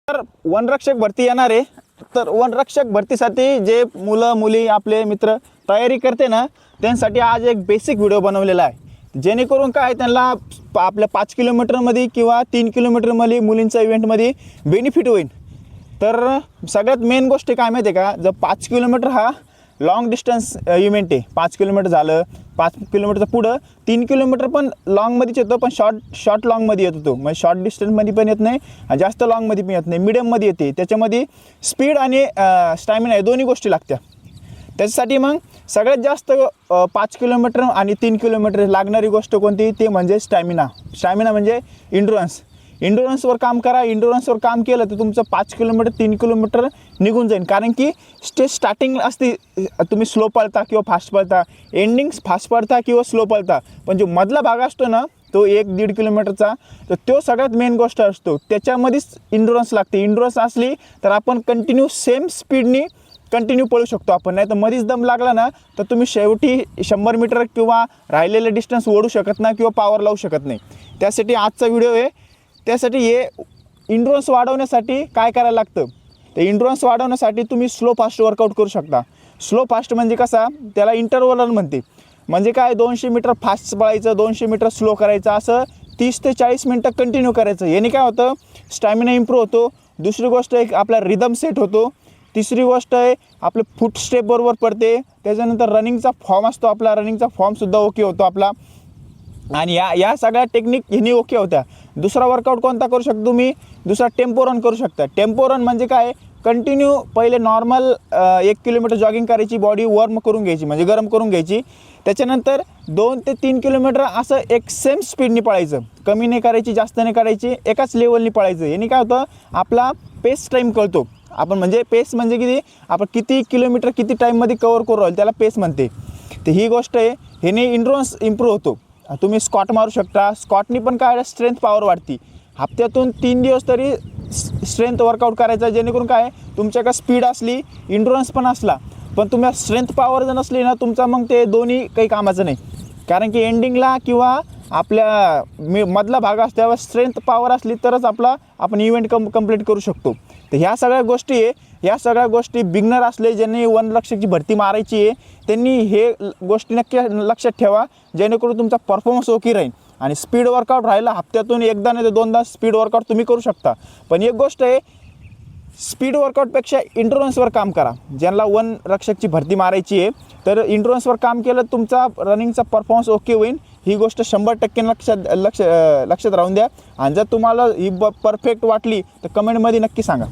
तर वनरक्षक भरती येणार आहे, तर वनरक्षक भरतीसाठी जे मुलं मुली आपले मित्र तयारी करते ना, त्यांसाठी आज एक बेसिक व्हिडिओ बनवलेला आहे, जेणेकरून काय त्यांना आपल्या 5 किलोमीटरमध्ये किंवा 3 किलोमीटरमध्ये मुलींच्या इव्हेंटमध्ये बेनिफिट होईल। तर सगळ्यात मेन गोष्ट काय माहिती आहे का, जर 5 किलोमीटर हा लॉंग डिस्टन्स इव्हेंट आहे, 5 किलोमीटर झालं, 5 किलोमीटरचं पुढं 3 किलोमीटर पण लॉंगमध्येच येतो, पण शॉर्ट लॉंगमध्ये येतो तो, म्हणजे शॉर्ट डिस्टन्समध्ये पण येत नाही आणि जास्त लॉंगमध्ये पण येत नाही, मिडियममध्ये येते। त्याच्यामध्ये स्पीड आणि स्टॅमिना हे दोन्ही गोष्टी लागत्या। त्याच्यासाठी मग सगळ्यात जास्त 5 किलोमीटर आणि 3 किलोमीटर लागणारी गोष्ट कोणती, ते म्हणजे स्टॅमिना म्हणजे इंडोरन्सवर काम करा। इंडोरन्सवर काम केलं तर तुमचं 5 किलोमीटर 3 किलोमीटर निघून जाईल, कारण की स्टार्टिंग असते, तुम्ही स्लो पळता किंवा फास्ट पळता, एंडिंग फास्ट पळता किंवा स्लो पळता, पण जो मधला भाग असतो ना तो 1-1.5 किलोमीटरचा, तर तो सगळ्यात मेन गोष्ट असतो, त्याच्यामध्येच इंडोरन्स लागते। इंडोरन्स असली तर आपण कंटिन्यू सेम स्पीडनी कंटिन्यू पळू शकतो आपण, नाही तर मध्येच दम लागला ना तर तुम्ही शेवटी 100 मीटर किंवा राहिलेलं डिस्टन्स ओढू शकत नाही किंवा पॉवर लावू शकत नाही। त्यासाठी आजचा व्हिडिओ आहे। त्यासाठी हे इंडोरन्स वाढवण्यासाठी काय करायला लागतं, तर इंडोरन्स वाढवण्यासाठी तुम्ही स्लो फास्ट वर्कआउट करू शकता। स्लो फास्ट म्हणजे कसा, त्याला इंटरव्हल रन म्हणते, म्हणजे काय 200 मीटर फास्ट पळायचं, 200 मीटर स्लो करायचं, असं 30 ते 40 मिनटं कंटिन्यू करायचं। याने काय होतं, स्टॅमिना इम्प्रूव्ह होतो। दुसरी गोष्ट एक आपला रिदम सेट होतो। तिसरी गोष्ट आहे आपलं फूट स्टेप बरोबर पडते। त्याच्यानंतर रनिंगचा फॉर्म असतो, आपला रनिंगचा फॉर्मसुद्धा ओके होतो आपला, आणि या सगळ्या टेक्निक ह्यानी ओके होत्या। दुसरा वर्कआउट कोणता करू शकता तुम्ही, दुसरा टेम्पो रन करू शकता। टेम्पो रन म्हणजे काय, कंटिन्यू पहिले नॉर्मल 1 किलोमीटर जॉगिंग करायची, बॉडी वॉर्म करून घ्यायची म्हणजे गरम करून घ्यायची, त्याच्यानंतर 2 ते 3 किलोमीटर असं एक सेम स्पीडनी पळायचं, कमी नाही करायची जास्त नाही करायची, एकाच लेवलनी पळायचं। याने काय होतं, आपला पेस टाईम कळतो आपण, म्हणजे पेस म्हणजे किती, आपण किती किलोमीटर किती टाईममध्ये कवर करू राहिलो त्याला पेस म्हणते। तर ही गोष्ट आहे, ह्याने इंडोरन्स इम्प्रूव्ह होतो। तुम्ही स्क्वॉट मारू शकता, स्क्वॉटनी पण काय स्ट्रेंथ पॉवर वाढती। हप्त्यातून 3 दिवस तरी स्ट्रेंथ वर्कआउट करायचा, जेणेकरून काय तुमच्याकडे स्पीड असली, इंडोरन्स पण असला, पण तुम्हाला स्ट्रेंथ पॉवर जर नसली ना तुमचा, मग ते दोन्ही काही कामाचं नाही। कारण की एंडिंगला किंवा आपल्या मधला भाग असतो त्यावर स्ट्रेंथ पॉवर असली तरच आपण इव्हेंट कंप्लीट करू शकतो। तर ह्या सगळ्या गोष्टी आहे, ह्या सगळ्या गोष्टी बिगनर असले ज्यांनी वनरक्षकची भरती मारायची आहे त्यांनी हे गोष्टी नक्की लक्षात ठेवा, जेणेकरून तुमचा परफॉर्मन्स ओके राहील। आणि स्पीड वर्कआउट राहिला हप्त्यातून एकदा नाही तर 2दा स्पीड वर्कआउट तुम्ही करू शकता, पण एक गोष्ट आहे, स्पीड वर्कआउटपेक्षा इंडोरन्सवर काम करा। ज्यांना वनरक्षकची भरती मारायची आहे तर इंडोरन्सवर काम केलं तुमचा रनिंगचा परफॉर्मन्स ओके होईल। ही गोष्ट 100% लक्षात राहून द्या, आणि जर तुम्हाला ही परफेक्ट वाटली तर कमेंटमध्ये नक्की सांगा।